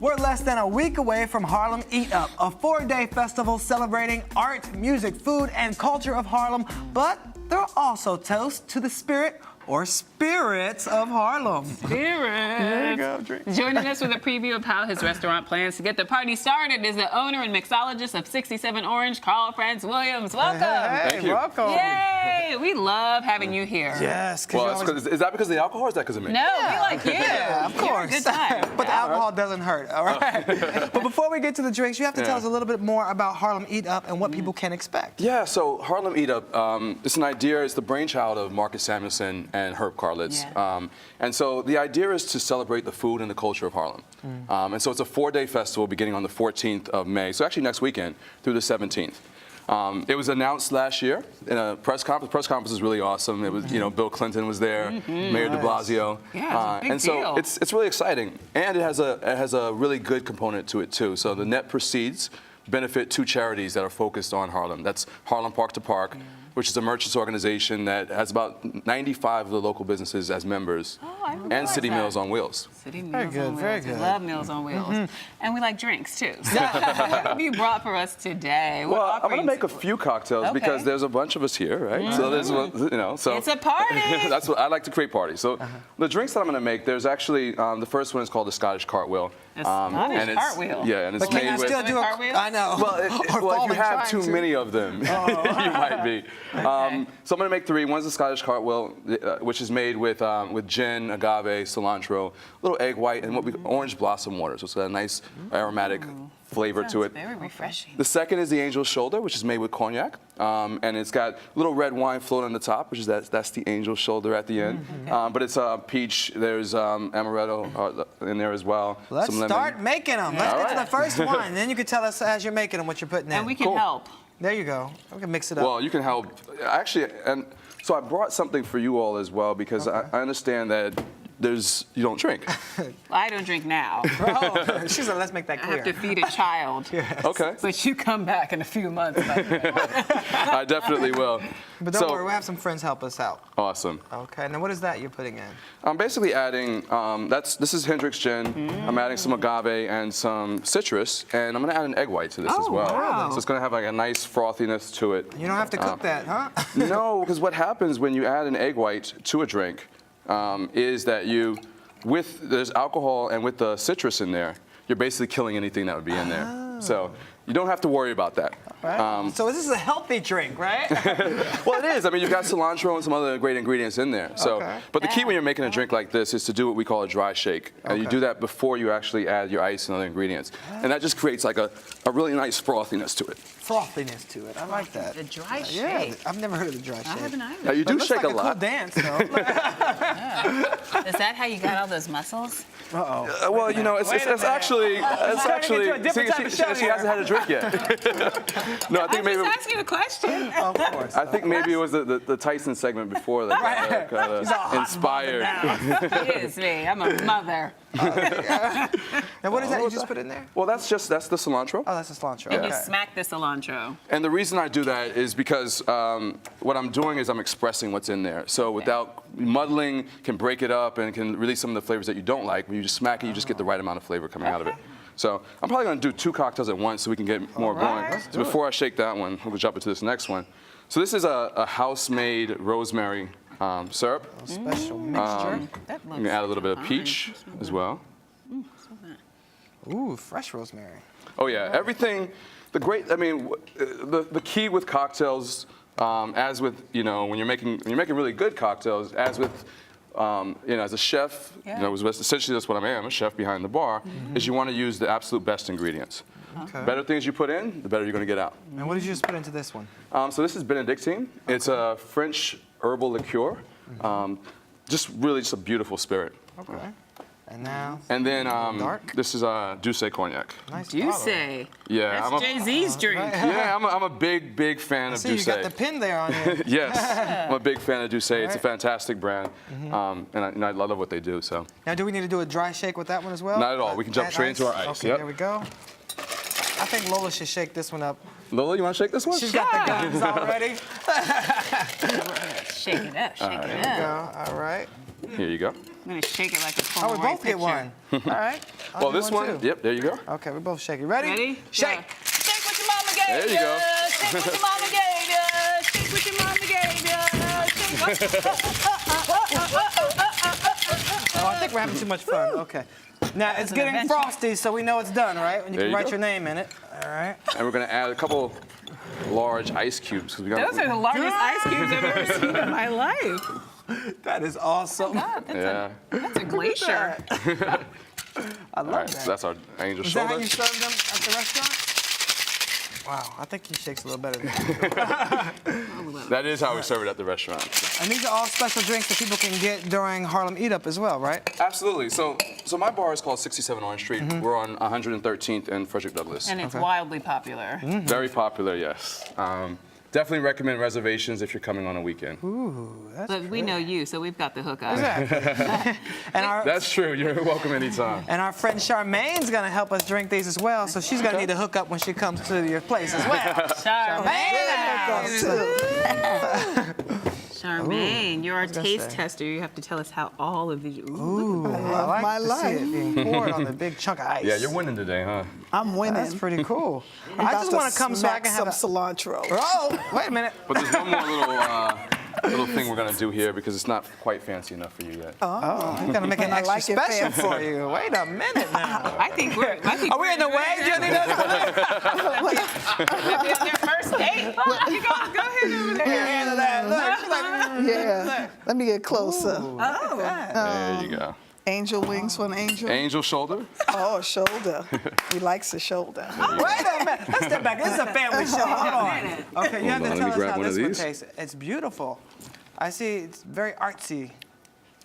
We're less than a week away from Harlem Eat Up, a 4-day festival celebrating art, music, food, and culture of Harlem. But there are also toasts to the spirit or spirits of Harlem. Spirits. There you go, drink. Joining us with a preview of how his restaurant plans to get the party started is the owner and mixologist of 67 Orange, Karl Franz Williams. Welcome. Hey, Thank you. welcome. Yay! We love having you here. Yes. Well, is that because of the alcohol or is that because of me? No, we like you. Yeah, of course. You're a good time. But the alcohol doesn't hurt, all right? But before we get to the drinks, you have to tell us a little bit more about Harlem Eat Up and what people can expect. Yeah, so Harlem Eat Up, it's an idea, it's the brainchild of Marcus Samuelson and Herb Karlitz. Yeah. And so the idea is to celebrate the food and the culture of Harlem. And so it's a 4-day festival beginning on the 14th of May, so actually next weekend through the 17th. It was announced last year in a press conference. The press conference was really awesome. It was, you know, Bill Clinton was there, Mayor de Blasio. Yeah, it's a big and so deal. it's really exciting. And it has a really good component to it too. So the net proceeds benefit 2 charities that are focused on Harlem. That's Harlem Park to Park, which is a merchants organization that has about 95 of the local businesses as members, and City Meals on Wheels. City Meals on Wheels. very good. We love Meals on Wheels. And we like drinks, too. So what have you brought for us today? What Well, I'm going to offerings? make a few cocktails because there's a bunch of us here, right? So there's, you know, so It's a party. that's what I like to create parties. So the drinks that I'm going to make, there's actually the first one is called the Scottish Cartwheel. Scottish and it's, Cartwheel? Yeah, and it's But can made you with. still do a cartwheels? I know. Well, Or if you falling have trying too to. many of them, you might be. So I'm going to make 3. One's the Scottish Cartwheel, which is made with gin, agave, cilantro, a little egg white, and what we orange blossom water. So it's got a nice aromatic flavor to it. Very refreshing. The second is the Angel's Shoulder, which is made with cognac, and it's got a little red wine floating on the top, which is that's the Angel's Shoulder at the end. But it's peach. There's amaretto in there as well. Let's some lemon. start making them. Let's get to the first one. Then you can tell us as you're making them what you're putting in. And we can help. There you go. We can mix it up. Well, you can help. Actually, and so I brought something for you all as well because I understand that you don't drink. Well, I don't drink now. Oh, she said, let's make that I clear. have to feed a child. Okay. But you come back in a few months. I definitely will. But don't worry, we'll have some friends help us out. Awesome. Okay, now what is that you're putting in? I'm basically adding, this is Hendrick's gin. I'm adding some agave and some citrus, and I'm going to add an egg white to this as well. wow. So it's going to have like a nice frothiness to it. You don't have to cook that, huh? No, because what happens when you add an egg white to a drink is that there's alcohol and with the citrus in there, you're basically killing anything that would be in there. So you don't have to worry about that. Right. So this is a healthy drink, right? Well, it is. I mean, you've got cilantro and some other great ingredients in there. So, Okay. but the key when you're making a drink like this is to do what we call a dry shake. And you do that before you actually add your ice and other ingredients. And that just creates like a really nice frothiness to it. Frothiness to it. I like that. The dry Yeah, shake. I've never heard of the dry shake. I haven't either. Now, you But it do looks shake like a a lot. cool dance, though. Is that how you got all those muscles? Uh-oh. Well, you know, it's actually, into a different type of show she hasn't had a drink yet. No, I think I'm maybe. just asking a question. Of course. I think maybe it was the Tyson segment before that kind of inspired. Excuse me, I'm a mother. Now, what is that you just put in there? Well, that's the cilantro. Oh, that's a cilantro. And you Okay. smack the cilantro. And the reason I do that is because what I'm doing is I'm expressing what's in there. So without muddling, can break it up and can release some of the flavors that you don't like. When you just smack it, you just get the right amount of flavor coming out of it. So I'm probably going to do 2 cocktails at once so we can get more going. So before I shake that one, we'll jump into this next one. So this is a house-made rosemary syrup. Special mixture. That I'm going to add a little bit of peach as well. Ooh, fresh rosemary. Oh yeah, everything. The key with cocktails, as with when you're making really good cocktails, as with as a chef, essentially that's what I am, a chef behind the bar, is you want to use the absolute best ingredients. Okay. Better things you put in, the better you're going to get out. And what did you just put into this one? So this is Benedictine. It's a French herbal liqueur. Just a beautiful spirit. Okay. And now? And then dark? this is Douce Cognac. Nice You bottle. say. Yeah, That's Jay-Z's drink. Yeah, I'm a big fan of See, Douce. you got the pin there on you. Yes, I'm a big fan of Douce. It's a fantastic brand, and I love what they do. So Now, do we need to do a dry shake with that one as well? not at all. We can jump Add straight ice? into our ice. Okay, Yep. there we go. I think Lola should shake this one up. Lola, you want to shake this one? She's got the guns already. Shake it up, shake it Go. up. All right. Here you go. I'm gonna shake it like a Oh, we Polaroid both get picture. one. All right. I'll Well, do this one, too. yep, there you go. Okay, we both shake it. Ready? Ready? Shake. Yeah. Shake what your mama gave There you go. Shake what your mama gave ya. Shake what your mama gave ya. Shake Oh, I think we're having too much fun. Okay. Now, it's an getting adventure. frosty, so we know it's done, right? And you There can you write go. your name in it. All right. And we're going to add a couple large ice cubes. 'Cause we got, Those are the largest ice cubes I've ever seen in my life. That is awesome. God, Yeah. that's a glacier. I love All right, that. so that's our angel Is that how shoulder. you serve them at the restaurant? Wow, I think he shakes a little better than me. That is how we serve it at the restaurant. And these are all special drinks that people can get during Harlem Eat Up as well, right? Absolutely. So my bar is called 67 Orange Street. We're on 113th and Frederick Douglass. And it's wildly popular. Very popular, yes. Definitely recommend reservations if you're coming on a weekend. But we know you, so we've got the hookup. Exactly. That's true. You're welcome anytime. And our friend Charmaine's gonna help us drink these as well, so she's gonna need a hookup when she comes to your place as well. Charmaine, you're our taste tester. You have to tell us how all of these. Ooh, I love like my to see life. it being poured on the big chunk of ice. Yeah, you're winning today, huh? I'm winning. That's pretty cool. I'm I about just want to come so I can have some cilantro. Oh, wait a minute. But there's one more little thing we're gonna do here because it's not quite fancy enough for you yet. Oh, I'm gonna make it I extra like it special fancy. for you. Wait a minute now. I think we're. Are we in the way? Do you think that's It's their first date. You go ahead over there. handle that? Look, she's like, Yeah. Let me get closer. There you go. Angel wings for an angel. Angel shoulder. Oh, shoulder. He likes a shoulder. wait a minute. Let's step back. This is a family show. Hold on. Okay, you have to Hold on, let me tell us grab how one of this one these. tastes. It's beautiful. I see it's very artsy.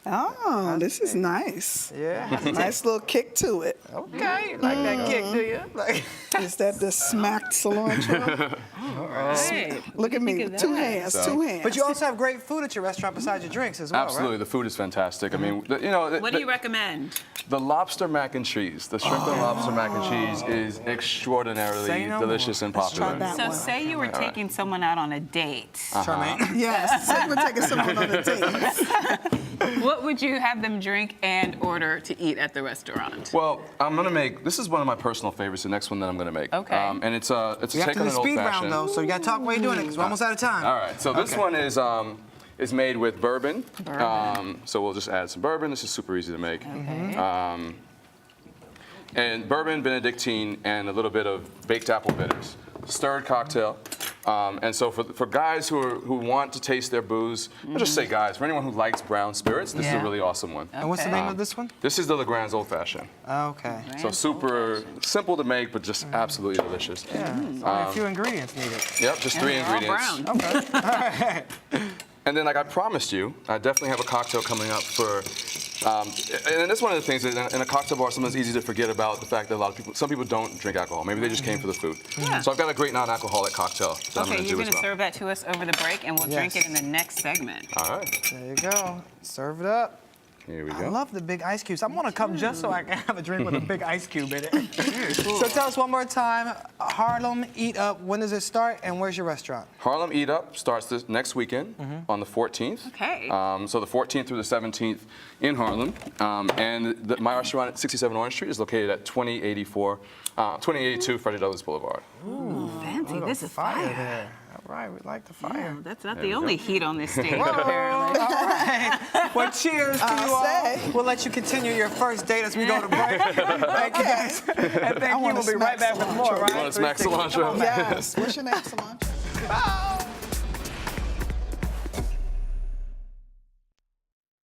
Oh, this is nice. Yeah. Nice little kick to it. Okay. Like that kick, do you? Like, Is that the smacked cilantro? Right. Look at me. Two hands, So- two hands. but you also have great food at your restaurant besides your drinks as well, Absolutely, the food is fantastic. I mean, What do you recommend? the lobster mac and cheese, the shrimp and lobster mac and cheese is Say extraordinarily no delicious and Let's try popular. that So one. say you were taking someone out on a date. Charmaine. Yes, say we're taking someone on a date. What would you have them drink and order to eat at the restaurant? Well, I'm gonna make. This is one of my personal favorites. The next one that I'm gonna make. Okay. And it's a You have take to on do an old speed round fashioned. though, so you gotta talk while you're doing it because we're almost out of time. All right. So this Okay. one is made with bourbon. So we'll just add some bourbon. This is super easy to make. And bourbon, Benedictine, and a little bit of baked apple bitters. Stirred cocktail. And so for guys who want to taste their booze, I'll just say guys, for anyone who likes brown spirits, this is a Yeah. really awesome one. And what's the name of this one? This is the Legrand's Old Fashioned. Okay. So super simple to make, but just absolutely delicious. Yeah. Only a few ingredients needed. Yep, just three They're all ingredients. brown. And then, like I promised you, I definitely have a cocktail coming up for. And that's one of the things that in a cocktail bar, sometimes it's easy to forget about the fact that some people don't drink alcohol. Maybe they just came for the food. Yeah. So I've got a great non-alcoholic cocktail that I'm Okay, going to you're do going as to well. serve that to us over the break, and we'll drink Yes. it in the next segment. All right, There you go. Serve it up. here we I go. love the big ice cubes. I want to come just so I can have a drink with a big ice cube in it. So tell us one more time, Harlem Eat Up, when does it start and where's your restaurant? Harlem Eat Up starts this next weekend on the 14th. Okay. So the 14th through the 17th in Harlem. And my restaurant at 67 Orange Street is located at 2082 Frederick Douglass Boulevard. Fancy, this is fire. there. All right, we like the fire. That's not There the we only go. heat on this stage, apparently. All right. Well, cheers to you all. say. We'll let you continue your first date as we go to break. Thank you guys. And thank you. wanna We'll be right smack back with more, cilantro. right? You want to smack 360. cilantro? Yes. What's your name, cilantro? Oh.